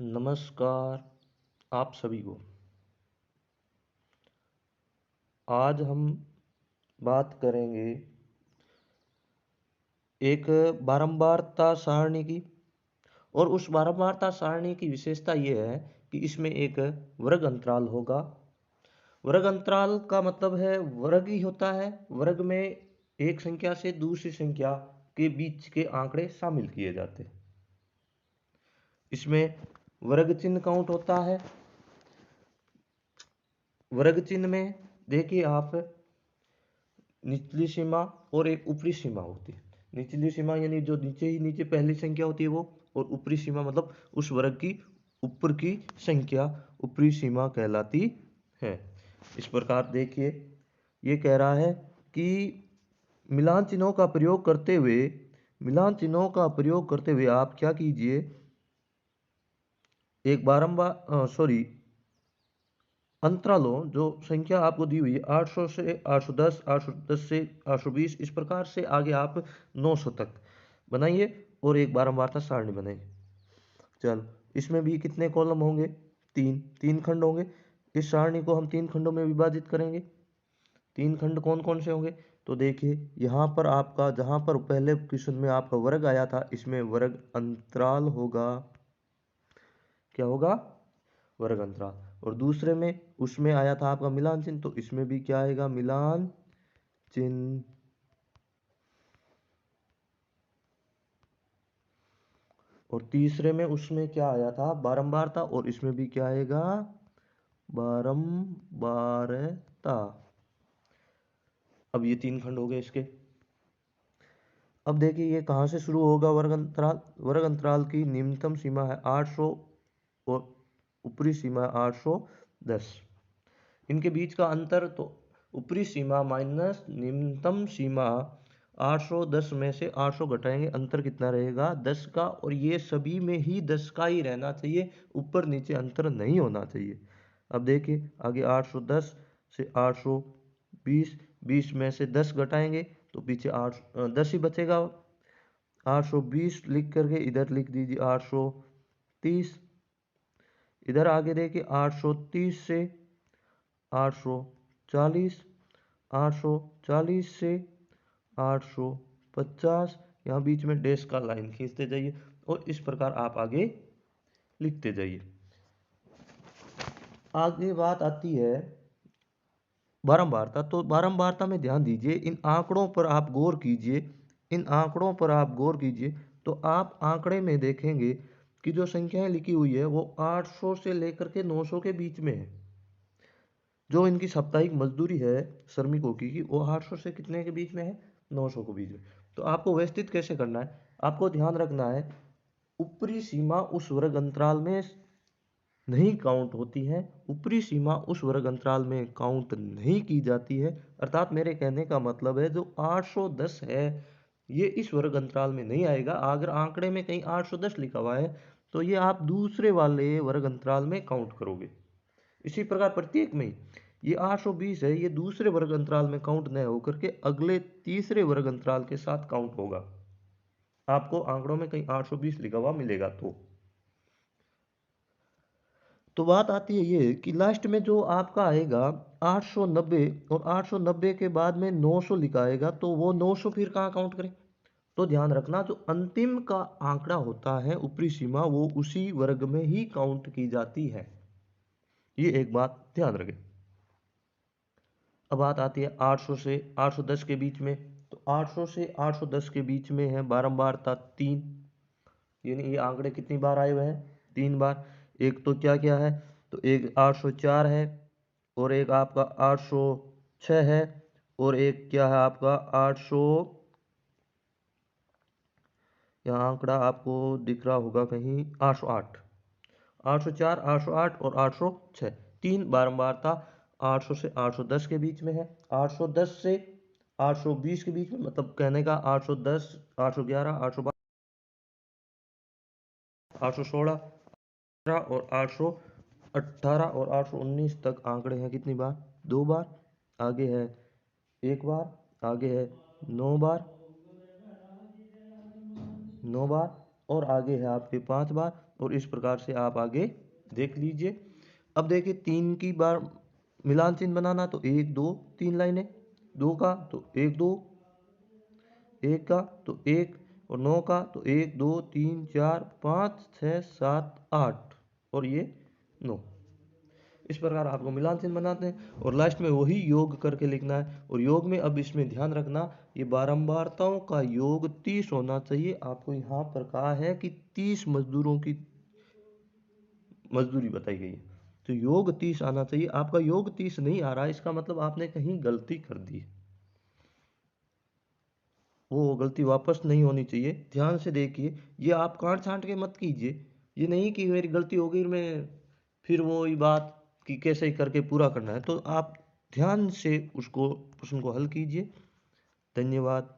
नमस्कार आप सभी को। आज हम बात करेंगे एक बारंबारता सारणी की। और उस बारंबारता सारणी की विशेषता ये है कि इसमें एक वर्ग अंतराल होगा। वर्ग अंतराल का मतलब है वर्ग ही होता है। वर्ग में एक संख्या से दूसरी संख्या के बीच के आंकड़े शामिल किए जाते हैं। इसमें वर्ग चिन्ह काउंट होता है। वर्ग चिन्ह में देखिए आप, निचली सीमा और एक ऊपरी सीमा होती है। निचली सीमा यानी जो नीचे पहली संख्या होती है वो, और ऊपरी सीमा मतलब उस वर्ग की ऊपर की संख्या ऊपरी सीमा कहलाती है। इस प्रकार देखिए, ये कह रहा है कि मिलान चिन्हों का प्रयोग करते हुए आप क्या कीजिए, एक बारंबार अंतरालों जो संख्या आपको दी हुई है 800 से 810, 810 से 820, इस प्रकार से आगे आप 900 तक बनाइए और एक बारंबारता सारणी बनाइए। चल, इसमें भी कितने कॉलम होंगे? तीन खंड होंगे। इस सारणी को हम तीन खंडों में विभाजित करेंगे। तीन खंड कौन कौन से होंगे? तो देखिए, यहाँ पर आपका, जहाँ पर पहले क्वेश्चन में आपका वर्ग आया था, इसमें वर्ग अंतराल होगा। क्या होगा? वर्ग अंतराल। और दूसरे में उसमें आया था आपका मिलान चिन्ह, तो इसमें भी क्या आएगा? मिलान चिन्ह। और तीसरे में उसमें क्या आया था? बारंबारता, और इसमें भी क्या आएगा? बारंबारता। अब ये तीन खंड हो गए इसके। अब देखिए, ये कहाँ से शुरू होगा वर्ग अंतराल? वर्ग अंतराल की न्यूनतम सीमा है 800 और ऊपरी सीमा है 810। इनके बीच का अंतर, तो ऊपरी सीमा माइनस न्यूनतम सीमा 810 में से 800 घटाएंगे, अंतर कितना रहेगा? 10 का। और ये सभी में ही 10 का ही रहना चाहिए, ऊपर नीचे अंतर नहीं होना चाहिए। अब देखिए आगे, 810 से 820, 20 में से 10 घटाएंगे तो पीछे 10 ही बचेगा। 820 लिख करके इधर लिख दीजिए 830। इधर आगे देखिए 830 से 840, 840 से 850, यहाँ बीच में डैश का लाइन खींचते जाइए और इस प्रकार आप आगे लिखते जाइए। आगे बात आती है बारंबारता। तो बारंबारता में ध्यान दीजिए, इन आंकड़ों पर आप गौर कीजिए। तो आप आंकड़े में देखेंगे कि जो संख्याएं लिखी हुई है वो 800 से लेकर के 900 के बीच में है। जो इनकी साप्ताहिक मजदूरी है श्रमिकों की, वो 800 से कितने के बीच में है? 900 के बीच में। तो आपको व्यवस्थित कैसे करना है? आपको ध्यान रखना है, ऊपरी सीमा उस वर्ग अंतराल में नहीं काउंट होती है। ऊपरी सीमा उस वर्ग अंतराल में काउंट नहीं की जाती है। अर्थात मेरे कहने का मतलब है, जो 810 है ये इस वर्ग अंतराल में नहीं आएगा। अगर आंकड़े में कहीं 810 लिखा हुआ है तो ये आप दूसरे वाले वर्ग अंतराल में काउंट करोगे। इसी प्रकार प्रत्येक में ये 820 है, ये दूसरे वर्ग अंतराल में काउंट न होकर के अगले तीसरे वर्ग अंतराल के साथ काउंट होगा। आपको आंकड़ों में कहीं 820 लिखा हुआ मिलेगा तो बात आती है ये कि लास्ट में जो आपका आएगा 890, और 890 के बाद में 900 लिखा आएगा, तो वो 900 फिर कहाँ काउंट करें? तो ध्यान रखना, जो अंतिम का आंकड़ा होता है ऊपरी सीमा, वो उसी वर्ग में ही काउंट की जाती है। ये एक बात ध्यान रखें। अब बात आती है 800 से 810 के बीच में। तो 800 से 810 के बीच में है बारंबारता 3, यानी ये आंकड़े कितनी बार आए हुए हैं? 3 बार। एक तो क्या क्या है? तो एक 804 है, और एक आपका 806 है, और एक क्या है आपका 800, यहाँ आंकड़ा आपको दिख रहा होगा कहीं, 808। 804, 808 और 806, तीन बारंबारता 800 से 810 के बीच में है। 810 से 820 के बीच में, मतलब कहने का 810, 811, 812, 816 और 818 और 819 तक आंकड़े हैं कितनी बार? 2 बार। आगे है 1 बार, आगे है 9 बार, 9 बार, और आगे है आपके 5 बार। और इस प्रकार से आप आगे देख लीजिए। अब देखिए 3 की बार मिलान चिन्ह बनाना, तो 1 2 3 लाइनें, 2 का तो 1 2, 1 का तो 1, और 9 का तो 1 2 3 4 5 6 7 8, और ये 9। इस प्रकार आपको मिलान चिन्ह बनाते हैं और लास्ट में वही योग करके लिखना है। और योग में अब इसमें ध्यान रखना, ये बारंबारताओं का योग 30 होना चाहिए। आपको यहाँ पर कहा है कि 30 मजदूरों की मजदूरी बताई गई है, तो योग 30 आना चाहिए। आपका योग 30 नहीं आ रहा है, इसका मतलब आपने कहीं गलती कर दी है, वो गलती वापस नहीं होनी चाहिए। ध्यान से देखिए, ये आप काट छांट के मत कीजिए। ये नहीं कि मेरी गलती हो गई, मैं फिर वही बात कि कैसे करके पूरा करना है। तो आप ध्यान से उसको प्रश्न को हल कीजिए। धन्यवाद।